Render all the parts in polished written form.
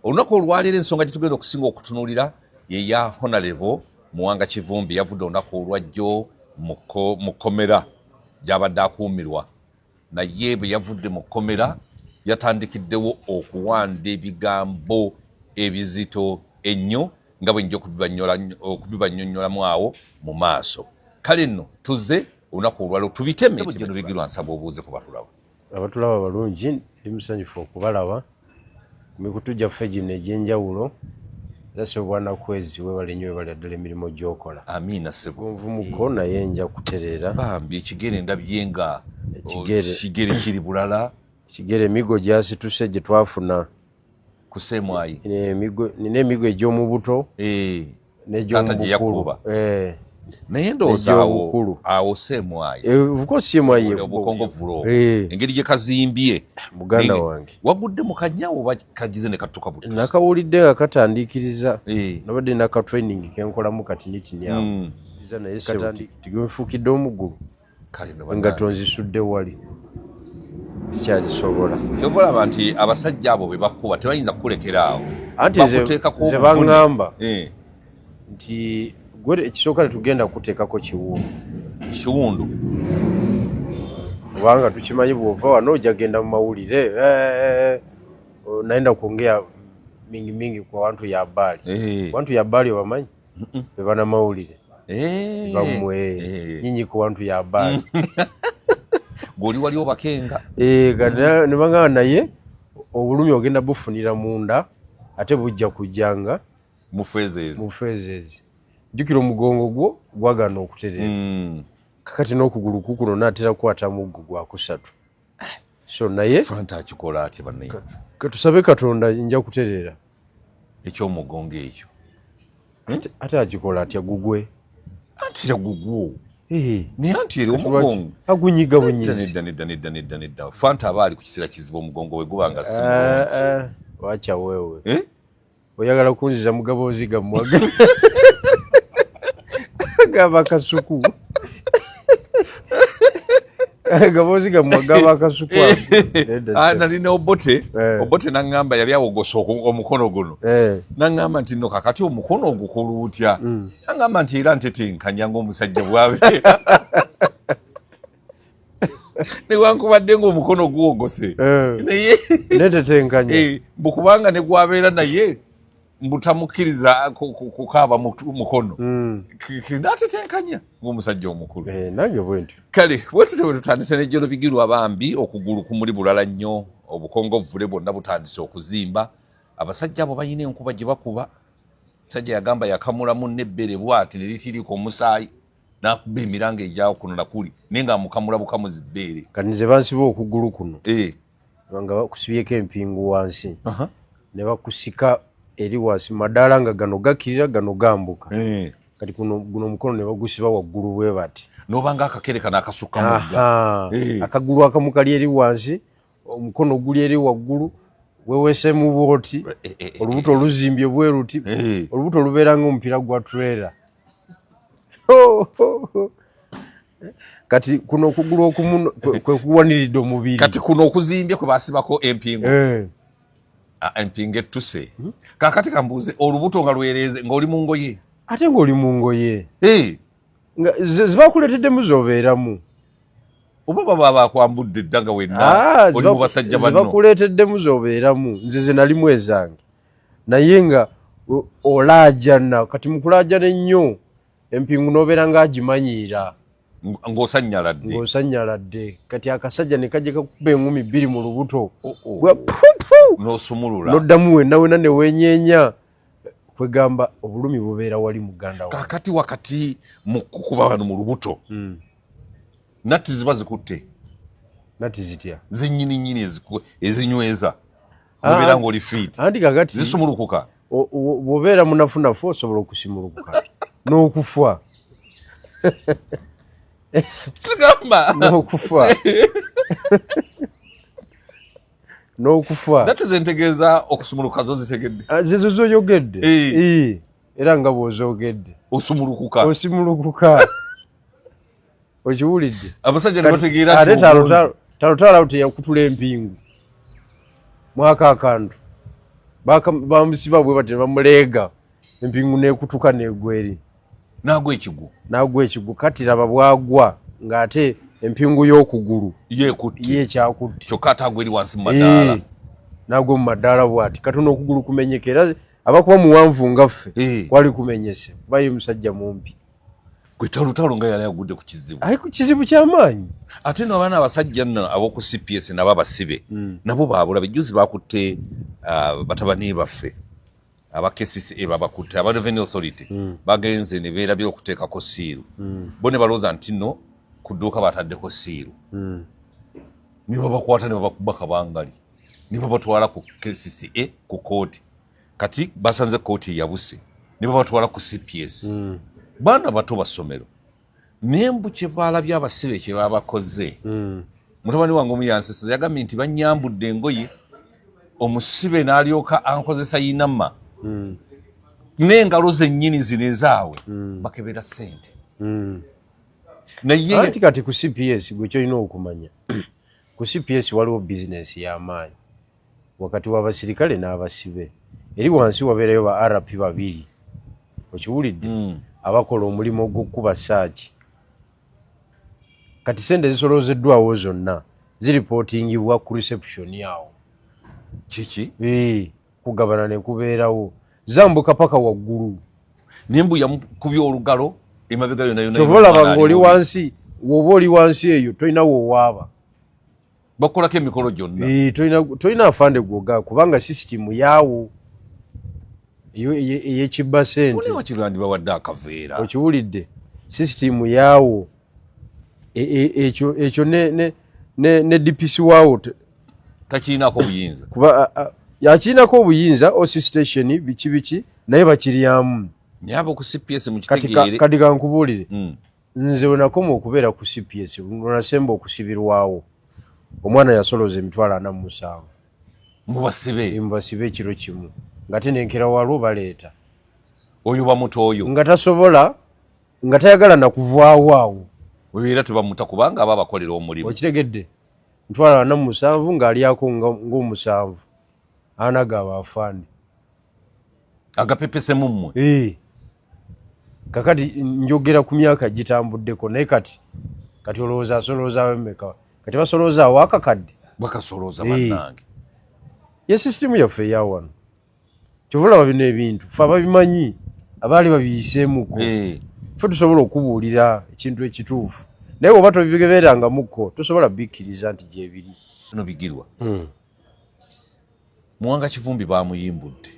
olunaku olwaleero ensonga gye tugenda okusinga okutunuulira ye ya Honorable Muwanga Kivumbi yavudde olunaku olwajjo mu kkomera gy'abadde akuumirwa naye bwe yavudde mu kkomera yatandikiddewo okuwanda ebigambo ebizito ennyo nga bwe nja okubibannyonnyolamu awo mu maaso. Kale nno tuzze olunaku olwaleero tubiteme Jeno Bigirwa nsaba obuuze ku batulaba. Abatulaba balungi ndi musanyufu okubalaba ku mikutu gyaffe gino egy'enjawulo era sobwana kwezi webale nnyo webale ddala emirimu gy'okola. Amiina ssebo. Gonvumuko naye nja kutereera. Bambi ekigere ndabye nga ekigere kiri bulala. Kigere emigo gyasituse gye twafuna ku Ssemwayi. Nina emigo egy'omu buto n'egy'omu bukulu. Naye ndowooza awo Ssemwayi. Of course Ssemwayi obukongovulo engeri gye kazimbye muganda wange. Wagudde mu kanyawo oba kagize ne katuka buto? Nakawulidde nga katandiikiriza nabadde naka training kenkolamu kati nitinyawo naye tigenfuukidde omuggulu nga tonzisudde wali sikyazisobola. Kyobalaba nti abasajja abo be bakuba tebayinza kukulekera awo anti ze baŋŋamba nti gwe ekisooka netugenda kuteekako kiwundu kubanga tukimanyi bw'ova wano ojja genda mu mawulire naenda kuongea mingi kwa wantu ya habari. Wantu ya habari wamanyi be bana mawulire bamwe nyinyi ku wantu ya habari goli wali obakenga ne bangamba naye obulumi ogenda bufunira munda ate bujja kujjanga mu feezezi jjukira omugongo gwo gwagana okutereera kakati n'okugulu kukuno naatera kukwata muggo gwa kusatu so naye fanta akikola ati banne katusabe Katonda nja kutereera ekyomugongo ekyo ate akikola atya gugwe antira gugwo naye antire omugongo agunyiga bunyizi nedda fanta aba ali ku kisera kizibu omugongo we gubanga si wacha wewe oyagala kunziza mugaboozi gammwaga gaba kasuku gaboozi gammwaga kasuku nalina obote naŋŋamba yali awogosa omukono guno naŋŋamba nti no kakati omukono ogukulu utya naŋŋamba nti era ntetenkanya ng'omusajja bwabeera newankubadde ng'omukono guwogose naye netetenkanya mbukubanga ne gwabeera naye mbutamukkiriza kukaaba mukono natetenkanya ng'omusajja omukulu nange bwentyo. Kale bwetute bwe tutandise ne Jeno Bigirwa bambi okugulu kumuli bulala nnyo obukongovvule bwonna butandise okuzimba abasajja abo balina enkuba gye bakuba musajja yagamba yakamulamu n'ebbere bw'ati ne litiriika omusaayi n'akuba emiranga egyawo kuno nakuli naye nga amukamula bukamuzi bbeere kati nze bansiba okugulu kuno nga bakusibyeko empingu wansi ne bakusika eri wansi madaala nga gano gakkirira gano gambuka kati guno omukono ne bagusiba waggulu bwe bati n'obanga akakereka n'akasukka mugga akagulu akamu kali eri wansi omukono guli eri waggulu weweesemu bwoti olubuto oluzimbye bwe ruti olubuto olubeera ng'omupiira gwa trailer kati kuno okugulu okumu kwe kuwaniridde omubiri kati kuno okuzimbye kwe basibako empingo empingo ettuse kakati kambuuze olubuto nga lwereeze ng'oli mu ngoye ate ng'oli mu ngoye zibakuleeteddemu z'obeeramu oba baba bakwambudde edda nga wenna oli mu basajja banno zibakuleeteddemu z'obeeramu nze ze nalimu ezange naye nga olaajana kati mu kulaajana ennyo empingu n'obeera ng'agimanyiira ng'osanyaladde kati akasajja ne kajja kakuba eŋŋumi 2 mu lubuto n'osumulula n'oddamu wenna ne weenyeenya kwegamba obulumi bubeera wali muganda wange kakati wakati mu kukuba wano mu lubuto natti ziba zikutte natti zitya zennyininyini ezinyweza obeera ng'oli fiiti anti kakati zisumulukuka bw'obeera munafunafu osobola okusimulukuka n'okufa kigamba n'okufa natti zentegeeza okusumuluka zo zitegedde zezo zoyogedde era nga bw'ozoogedde osimulukuka okiwulidde abasajja ne bategeera ate talotala teyakutula empingu mwaka akantu bamusiba bwe bati bamuleega empingu nekutuka negweri nagwa ekigu kati raba bwagwa ng'ate empingu y'okugulu ye kyakutte kyokka ate agwa eri wansi mu madaala nagwa mu madaala bwati katono okugulu kumenyeka era abakuba muwanvu ngaffe kwali kumenyese kuba ye musajja mumpi gwetalutalo nga yali agudde ku kizibu ali ku kizibu ky'amaanyi ate no abaana abasajja nno ab'oku CPS nabo abasibe nabo baabula bejjuzi bakutte batabani baffe aba KCCA babakutte aba Revenue Authority bagenze ne beerabira okuteekako siiru bo ne balowooza nti nno ku dduuka bataddeko siiru ne babakwata ne babakuba kabangali ne babatwala ku KCCA ku kooti kati basanze kooti yabuse ne babatwala ku CPS baana bato basomero nembu kye baalabye abasibe kye babakoze mutabani wange omuyansisa yagambye nti banyambudde engoye omusibe n'alyoka ankozesa yinama n'engalo zennyini zino ezaawe bakebera ssente naye kati ku CPS gwe kyolina okumanya ku CPS waliwo bizinesi y'amaanyi wakati w'abasirikale n'abasibe eri wansi wabeerayo ba RP babiri okiwulidde abakola omulimu gw'okukuba saaki kati sente zisolozeddwawo zonna ziripootingibwa ku reception yawo kiki kugabana ne kubeerawo zambuka paka waggulu nembu yamukubya olugalo emabega yonna kyova olaba ng'oli wansi woba oli wansi eyo tolina wowaaba bakolako emikolo gyonna tolina afande gwoga kubanga sisitimu yaawo eyekibba sente wakirandi bawadde akaveera okiwulidde sisitimu yaawo ekyo ne DPC waawo takirinako obuyinza kuba yakirinako obuyinza osi station biki naye bakiryamu naye ab'oku CPS mukitegeere kati kankubuulire nze wenakoma okubeera ku CPS lunasemba okusibirwawo omwana yasoloza emitwalo 47 mubasibe ekiro kimu nga tenenkera walwo baleeta oyo bamuta oyo nga tasobola nga tayagala nakuvaawo awo oyo era tebamuta kubanga aba abakolera omulimu okitegedde 47 ng'alyako ng'omusanvu anagaba afande agapepese mummwe kakati njogera ku myaka gitambuddeko naye kati olowooza asoloozawo emmeka kati basoloozawo akakadde bakasolooza bannange ye sisitimu yaffe eyawano kyovulaba bino ebintu fe ababimanyi abaali babiyiseemuko fe tusobola okubuulira ekintu ekituufu naye bwoba tobigebeerangamuko tosobola bikkiriza nti gyebiri bino bigirwa Muwanga Kivumbi bamuyimbudde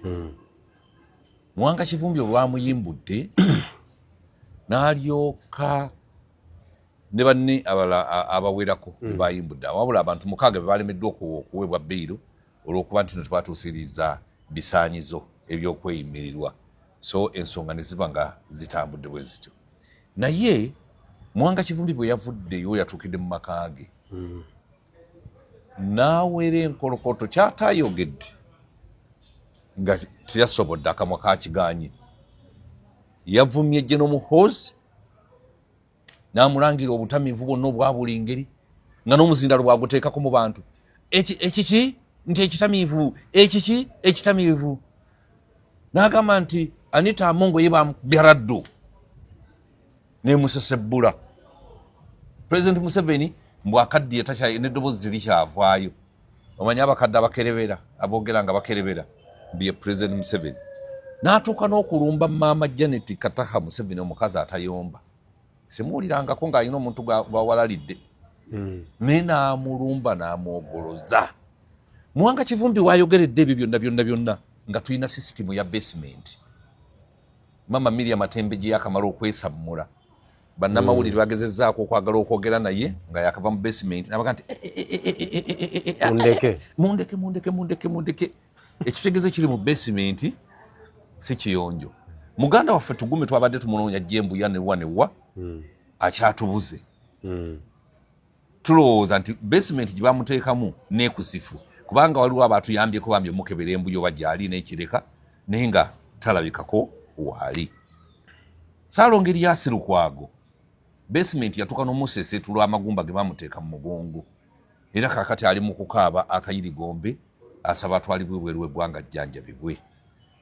Muwanga Kivumbi olwamuyimbudde n'alyoka ne banne abawerako bayimbudde wabula abantu 6 be balemeddwa okuweebwa bbeiro olw'okuba nti tebatuusiriza bisaanyizo ebyokweyimirirwa so ensonga ne ziba nga zitambudde bwe zityo naye Muwanga Kivumbi bwe yavuddeyo yatuukidde mu maka ge n'aweera enkolokoto kyatayogedde nga teyasobodde akamwa kakiganye yavumye General Muhoozi n'amulangira obutamiivu bwonna obwa buli ngeri nga n'omuzindalo bwaguteekako mu bantu ekiki nti ekitamiivu n'agamba nti Anita Amongo ye bamukubya raddu n'emusesebbula President Museveni mbwakaddiye n'eddoboozi likyavaayo omanyi abakadde abakerebera aboogera nga bakerebera bye President Museveni n'atuuka n'okulumba maama Janet Kataha Museveni omukazi atayomba simuwulirangako ng'alina omuntu gwawalalidde naye n'amulumba n'amwogoloza Muwanga Kivumbi wayogeredde ebyo byonna nga tulina sisitimu ya basement mama Miriam Matembe gye yakamala okwesammula bannamawulire bagezezzaako okwagala okwogera naye nga yakava mu basement nabaga nti mundeke ekitegezo kiri mu basement si kiyonjo muganda waffe tugume twabadde tumunoonya jembuya newa akyatubuze tulowooza nti basement gye bamuteekamu neekusifu kubanga waliwo abatuyambyeko bambi omukebera embuyo oba gyali n'ekireka naye nga talabikako waali Saalongeri Yasirukwago basement yatuuka n'omusesetulwa amagumba ge bamuteeka mu mugongo era kakati ali mu kukaaba akayirigombe asaba atwalibwe bweru w'eggwanga jjanjabibwe.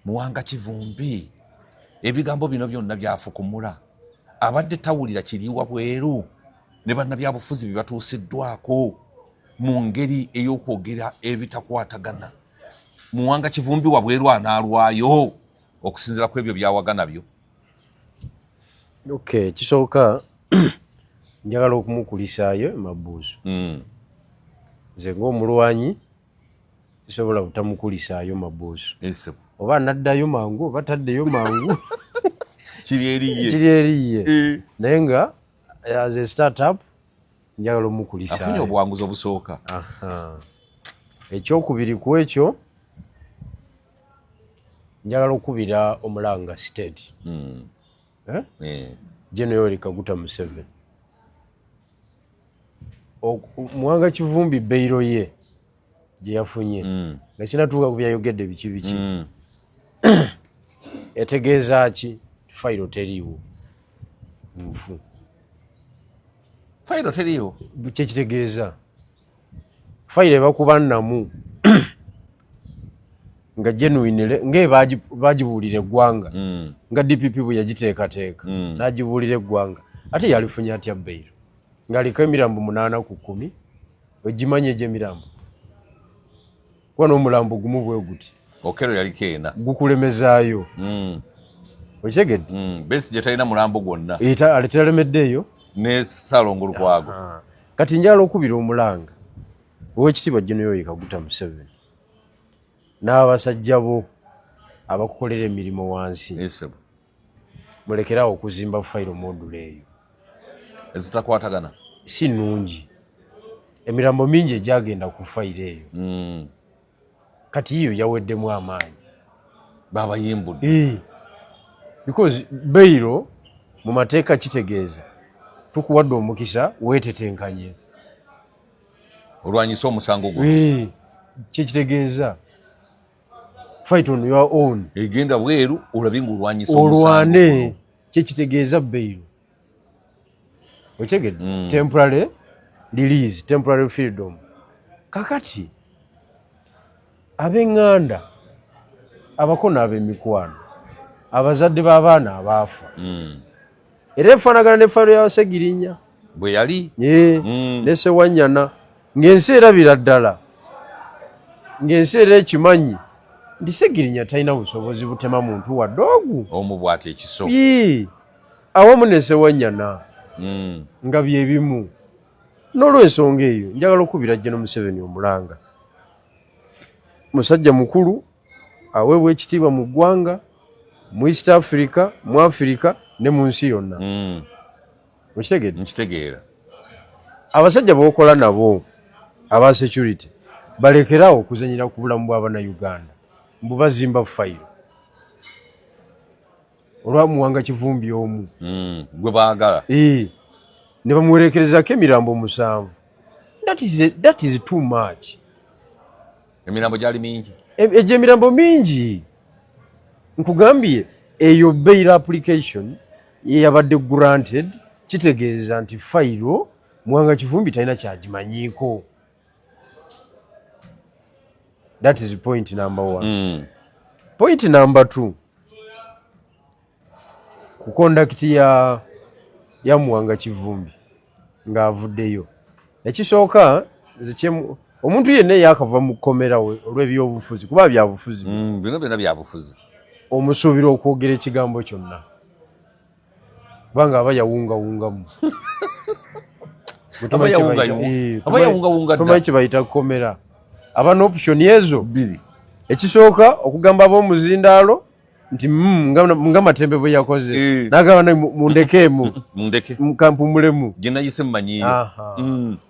Muwanga Kivumbi ebigambo bino byonna byafukumula abadde tawulira kiriwa bweru ne bannabyabufuzi bye batuusiddwako mu ngeri ey'okwogera ebitakwatagana. Muwanga Kivumbi wabweru anaalwayo okusinziira ku ebyo byawagana byo. Okay, kisooka njagala okumukulisaayo mabuuzo. Nze ng'omulwanyi sisobola butamukulisaayo mabuuzo. Oba anaddayo mangu oba taddeyo mangu kiri eriye. Naye nga as a startup njagala omukulisaayo. Afunye obuwanguzi obusooka. Ekyokubiri ku ekyo njagala okubira Omulanga State. General Yoweri Kaguta Museveni. Muwanga Kivumbi beyiro ye gye yafunye nga sinatuuka ku byayogedde biki yategeeza ki fayiro teriiwo nfu. Fayiro teriiwo kyekitegeeza fayiro ebakuba nnamu nga genuinely ng'ebagibuulira eggwanga nga DPP bwe yagiteekateeka n'agibuulira eggwanga ate yalifunye atya beyiro ng'aliko emirambo 8 ku 10. Ogimanye egy'emirambo kuba n'omulambo gumu bwe guti Okero yaliko 4 gukulemezaayo. Okitegedde Besigye talina mulambo gwonna aletelemeddeeyo ne Ssaalongo Lukwago. Kati njala okubira Omulanga Oweekitiibwa General Yoweri Kaguta Museveni n'abasajja bo abakukolera emirimu wansi mulekerawo okuzimba fayiro module eyo ezitakwatagana si nnungi. Emirambo mingi egyagenda ku fayiro eyo kati iyo yaweddemu amaanyi babayimbudde because beyiro mu mateeka kitegeeza tukuwadde omukisa weetetenkanye olwanyisa omusango gwo. Kyekitegeeza fight on your own egenda bweru olabe ng'olwanyisa olwane. Kyekitegeeza beyiro okitegedde temporary release, temporary freedom. Kakati ab'eŋŋanda abako n'ab'emikwano abazadde b'abaana abaafa era efaanagana ne fayiro ya Segirinya bwe yali ne Ssewanyana ng'ensi erabira ddala ng'ensi era ekimanyi nti Segirinya talina busobozi butema muntu wadde ogu omu bw'ati ekiso awamu ne Ssewanyana nga bye bimu. N'olw'ensonga eyo njagala okubira General Museveni Omulanga musajja mukulu aweebwa ekitiibwa mu ggwanga mu East Africa mu Africa ne mu nsi yonna. Okitegedde? Nkitegeera. Abasajja b'okola nabo aba security balekerawo okuzanyira ku bulamu bw'Abannayuganda mbu bazimba fayiro olwa Muwanga Kivumbi omu gwe baagala ne bamuwerekerezako emirambo 7. That is too much. Emirambo gyali mingi egyo emirambo mingi nkugambye eyo bail application yeyabadde granted kitegeeza nti fayiro Muwanga Kivumbi talina kyagimanyiiko. That is point number 1. Point number 2 ku conduct ya Muwanga Kivumbi ng'avuddeyo. Ekisooka omuntu yenna yakava mu kkomera we olw'ebyobufuzi kuba byabufuzi bino byonna byabufuzi omusuubira okwogera ekigambo kyonna kubanga aba yawungawungamu tomanyi kyebayita kkomera aba n'oputioni ezo ekisooka okugamba ab'omuzindaalo nti nga Matembe bwe yakoze n'agamba mundekeemu kampumulemu gye nayise mmanyiyo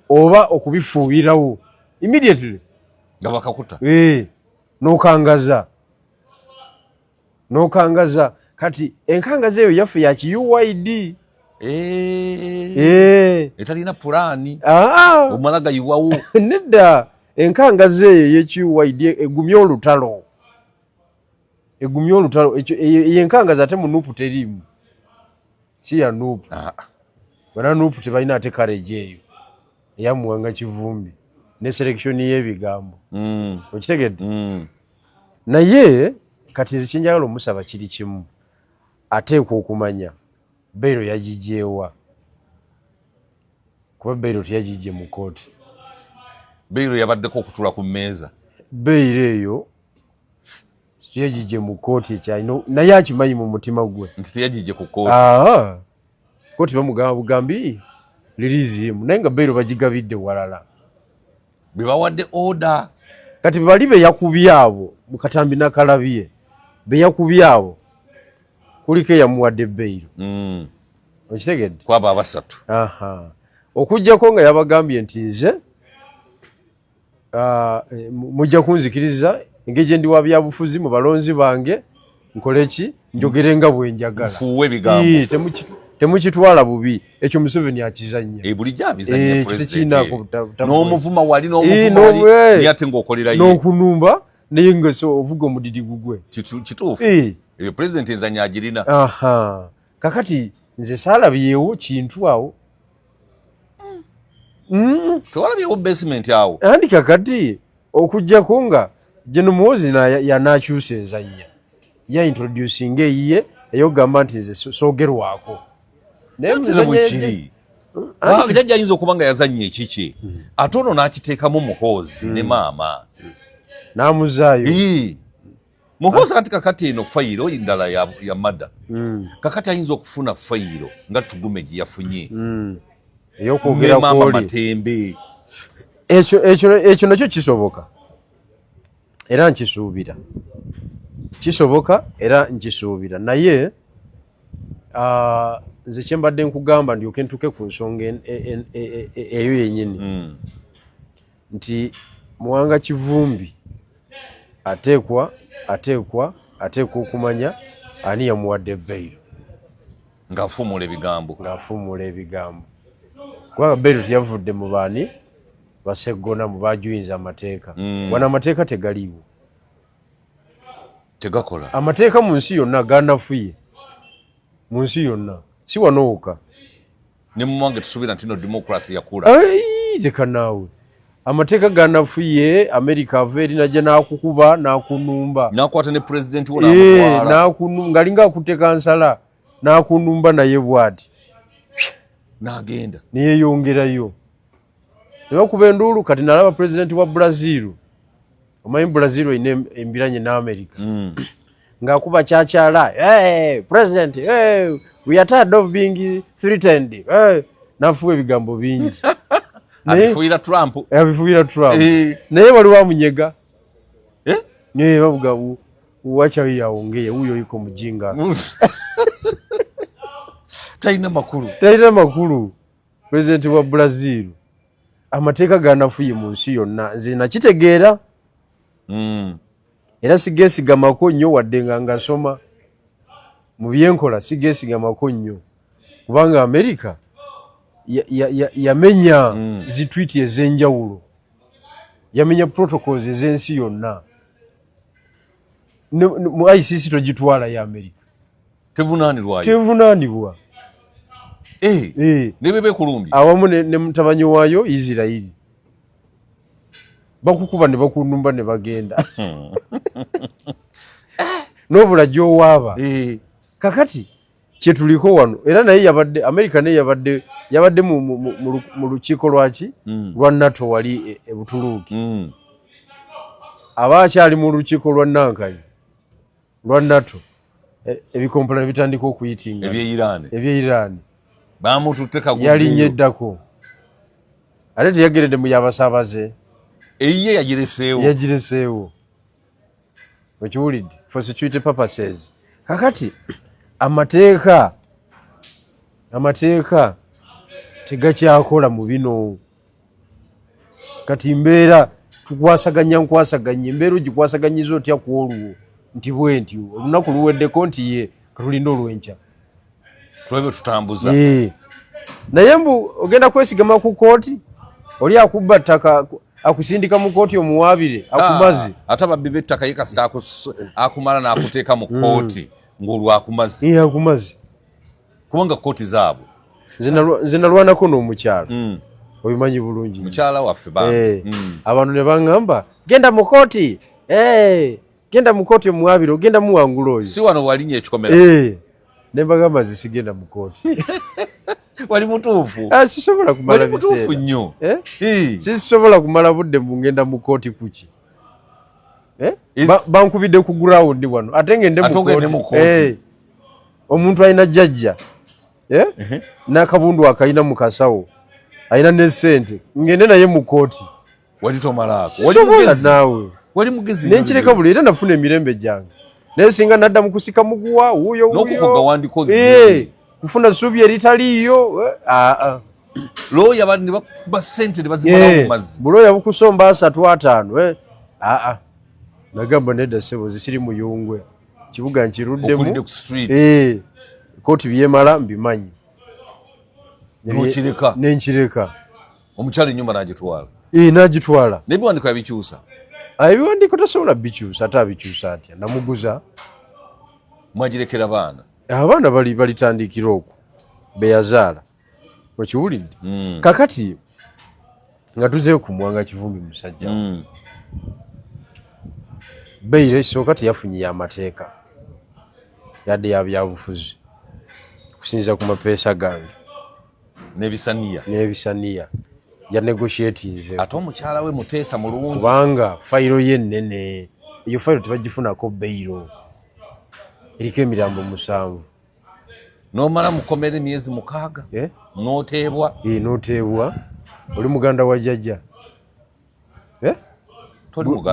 oba okubifuubirawo immediately nga bakakuta n'okangaza kati enkangaza eyo yaffe ya ki-UYD etalina pulaani omala gayiwawo nedda enkangaza eyo ey'eki-UYD egumye olutalo eyo enkangaza ate mu nuupu teriimu si ya nuupu bana nuupu tebalina ate kaleji eyo eya Muwanga Kivumbi ne selection y'ebigambo okitegedde naye kati ekinjagala omusaba kiri kimu ateekwa okumanya Bailo yagijjeewa kuba Bailo teyagijje mu kooti. Bailo yabaddeko okutula ku mmeeza. Bailo eyo teyagijje mu kooti ekyalina naye akimanyi mu mutima gwe nti teyagijje ku kooti. Kooti bamugamba bugambi lirizimu naye nga Bailo bagigabidde walala. Be bawadde order. Kati bali be yakubye abo mu Katambi Nakalabye be yakubye abo kuliko yamuwadde Bailo. Okitegedde? Kwaba abasatu. Okujjako nga yabagambye nti nze mujja kunzikiriza engeri gye ndi wa byabufuzi mu balonzi bange nkole ki njogere nga bwe njagala. Fuuwe ebigambo. Temukitwala bubi ekyo Museveni akizannya. Bulijjo abizannya president. N'omuvuma wali n'omuvuma wali ate ng'okolera ye. N'okunumba naye nga ovuga omudidi gugwe. Kituufu. Eyo president enzannya agirina. Kakati nze saalabyewo kintu awo. Tewalabyewo basement awo. Andi kakati okujjako nga General Muhoozi yanakyusa enzannya. Ya introducing eyiye eyogamba nti nze soogerwako. Naye muzannya jajja ayinza okuba nga yazannya ekiki ate ono n'akiteekamu Muhoozi ne maama n'amuzaayo. Muhoozi ati kakati eno fayiro endala ya madda kakati ayinza okufuna fayiro nga tugume gye yafunye ey'okwogera maama Matembe. Ekyo nakyo kisoboka era nkisuubira naye nze kyembadde nkugamba ndyoke ntuke ku nsonga eyo yennyini nti Muwanga Kivumbi ateekwa okumanya ani yamuwadde Bailo ng'afuumula ebigambo kubanga Bailo teyavudde mu baani baseggona mu bajuyinza amateeka wano amateeka tegaliiwo tegakola amateeka mu nsi yonna ganafuye mu nsi yonna si wanooka ne mu mwange tusuubira nti no democracy yakula tekanaawe amateeka ganafuye America ava eri najja n'akukuba n'akunumba n'akwata ne president wo n'amutwala ng'alinga akuteeka nsala n'akunumba naye bw'ati n'agenda neyeeyongerayo ne bakuba enduulu kati nalaba president wa Brazil omanyi Brazil erina embiranye n'America ng'akuba kyakyala president we are tired of being threatened n'afuwa ebigambo bingi abifuuyira Trump naye waliwo amunyega bavuga wachawi yaongeye huyo yuko mjinga talina makulu president wa Brazil amateeka ganafuye mu nsi yonna nze nakitegeera era sigeesigamako nnyo wadde nga ngasoma mu byenkola sigeesigamako nnyo kubanga America yamenya zitwiti ez'enjawulo yamenya protocols ez'ensi yonna mu ICC togitwala ya America tevunaanibwa ne bebe kulumbi awamu ne mutabanyi waayo Israeli bakukuba ne bakunumba ne bagenda n'obula gy'owaaba kakati kyetuliko wano era naye yabadde America naye yabadde mu lukiiko lwaki lwa NATO wali e Butuluuki aba akyali mu lukiiko lwa Nankai lwa NATO ebikompolana bitandika okuyitinga ebye Iran bamututte kagudde yalinye eddako ate teyageredde mu yabasaabaze eyiye yagireseewo okiwulidde for security purposes kakati amateeka tegakyakola mu bino kati mbeera nkwasaganya embeera ogikwasaganyiza otya ku olwo nti bwe nti olunaku luweddeko nti ye katulina olwenkya tulebe tutambuza naye mbu ogenda kwesigama ku kooti oli akubba ttaka akusindika mu kooti omuwaabire akumaze ate ababbi b'ettaka ye kasita akumala n'akuteeka mu kooti ng'olwakumaze akumaze kubanga kooti zaabwe nze nalwanako n'omukyalo obimanyi bulungi mukyala waffe abantu ne baŋŋamba genda mu kooti genda mu kooti omuwabire ogenda muwangula oyo si wano walinnya ekikomera ne mbagamba zisigenda mu kooti wali mutuufu sisobola kumala mutuufu nnyo sisobola kumala budde ngenda mu kooti kuki bankubidde ku gurawundi wano ate ngende mu kooti omuntu alina jjajja n'akabundu akalina mu kasawo alina ne ssente ngende naye mu kooti wali tomalaako sisobola naawe wali mugezi nenkireka buli era nafuna emirembe gyange naye singa nadda mu kusika muguwa wuuyo n'okukoga wandikoze kufuna ssuubi eritaliiyo looya ne bakuba ssente ne bazimala mu mazzi bulooya bukusomba 3-5 nagamba nedda ssebo zisiri muyungwe kibuga nkiruddemu kooti byemala mbimanyi nenkireka omukyala ennyumba n'agitwala n'agitwala n'ebiwandiiko yabikyusa ebiwandiiko tasobola bikyusa ate abikyusa atya namuguza mwagirekera abaana balitandikira okwo beyazaala okiwulidde kakati nga tuzeeyo ku Mwanga Kivumbi musajja Beiro ekisooka teyafunyiye amateeka yadde ya byabufuzi kusinziira ku mapeesa gange n'ebisaniya ya negotiatinze ate omukyala we muteesa mulungi kubanga fayiro ye nnene eyo fayiro tebagifunako Beiro eriko emirambo 7 n'omala mukomera emyezi 6 n'oteebwa oli muganda wa jjajja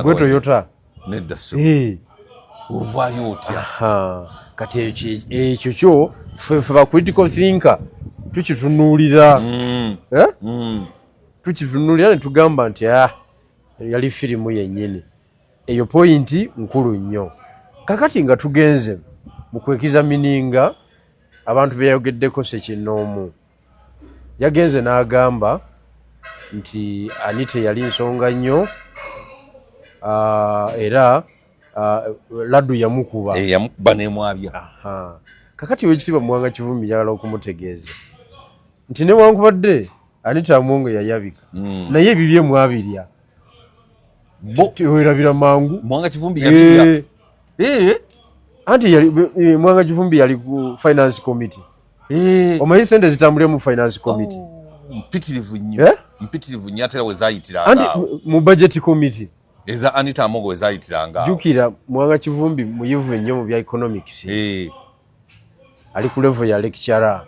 gwe Toyota nedda ovaayo otya kati ekyo kyo ffe ba critical thinker tukitunuulira ne tugamba nti yali firimu yennyini eyo pointi nkulu nnyo kakati nga tugenze mu kwekizamininga abantu beyayogeddeko Ssekinnoomu yagenze n'agamba nti Anita yali nsonga nnyo era Laddu yamukuba n'emwabya kakati wekitiibwa Mwanga Kivumbi njagala okumutegeeza nti newankubadde Anita Amongo yayabika naye ebibye mwabirya werabira mangu Mwanga Kivumbi yabirya anti Mwanga Kivumbi yali ku finance committee omanyi sente zitambulira mu finance committee mpitirivu nnyo ate we zaayitiranga anti mu budget committee eza Anita Amongo we zaayitiranga jukira Mwanga Kivumbi muyivu nnyo mu bya economics ali ku level ya lecturer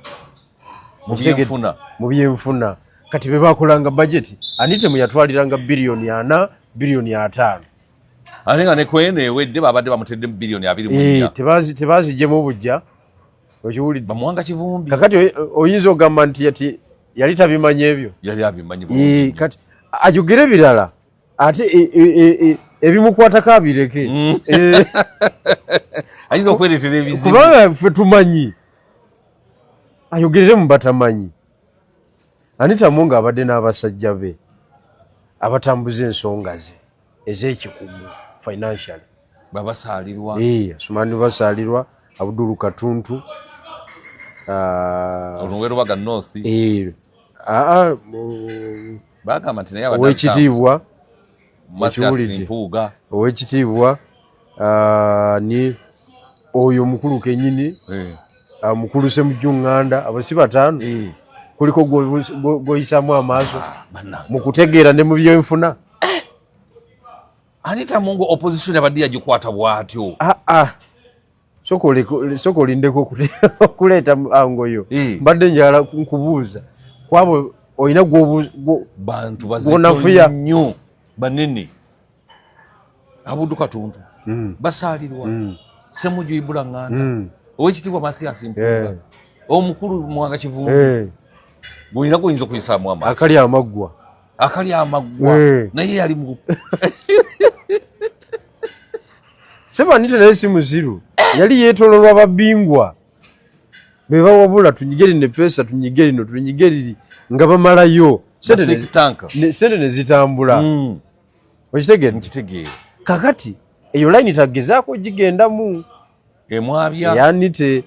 mu byenfuna kati be bakolanga budget Anita mu yatwaliranga billion 4 billion 5 ate nga ne kwene ewedde babadde bamutedde mu billion 24 tebazijjemu bujja okiwulidde Mwanga Kivumbi kakati oyinza ogamba nti yali tabimanyi ebyo yali abimanyi kati ajogere birala ate ebimukwatako abireke ayinza okweretera ebizibu kubanga ffe tumanyi ayogerere mu batamanyi Anita Amongo abadde n'abasajja be abatambuza ensonga ze ez'ekikugu financially babasaalirwa Asumani basaalirwa Abdul Katuntu Olunwerubaga North bagamba nti naye owekitiibwa Simpuuga owekitiibwa ni oyo mukulu kennyini mukulu Ssemujjuŋŋanda abo si bataano kuliko gwoyisaamu amaaso mu kutegeera ne mu byenfuna Anita Amongo opposition abadde yagikwata bw'atyo soka olindeko okuleeta angoyo mbadde njagala nkubuuza kwabo olina bantu bazito nnyo banene Abdul Katuntu basaalirwa Ssemujju Ibulaŋŋanda owekitiibwa Mathias Mpuuga omukulu Mwanga Kivumbi gwolina goyinza okuyisaamu amaaso akali amaggwa naye yali mu Seba Anita naye si muziru yali yeetoololwa babingwa be bawabula tunyige ne pesa tunyige lino tunyige liri nga bamalayo sente ne zitambula okitegeera kakati eyo line tagezaako gigendamu emwabya yanite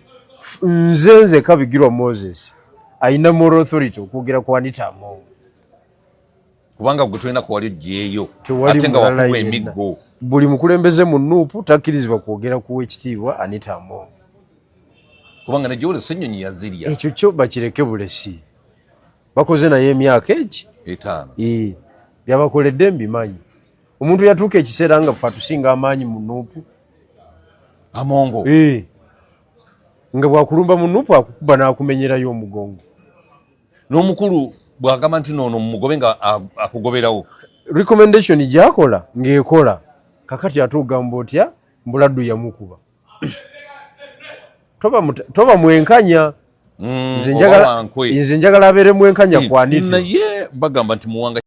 nze Kabigirwa Moses ayina moral authority okwogera ku Anita Amongo kubanga gwe tulina kuwali ojjeeyo Tewali ate nga mulala wakuba yenna. emiggo. Buli mukulembeze mu Nuupu takkirizibwa kwogera ku Weekitiibwa Anita Among. Kubanga ne gy'oli Ssenyonyi yazirya. Ekyo kyo bakireke bulesi. Bakoze naye emyaka egi 5. Byabakoledde mbimanyi. Omuntu yatuuka ekiseera nga ffe atusinga amaanyi mu Nuupu. Amongo. Nga bwakulumba mu Nuupu akukuba n'akumenyerayo omugongo. N'omukulu bw'agamba nti noono mugobe nga akugoberawo. Recommendation gyakola ng'ekola. Kakati ate ogamba otya Mbuladdu yamukuba. Toba mwenkanya. Nze njagala abeere mwenkanya ku Anita. Naye bagamba nti Muwanga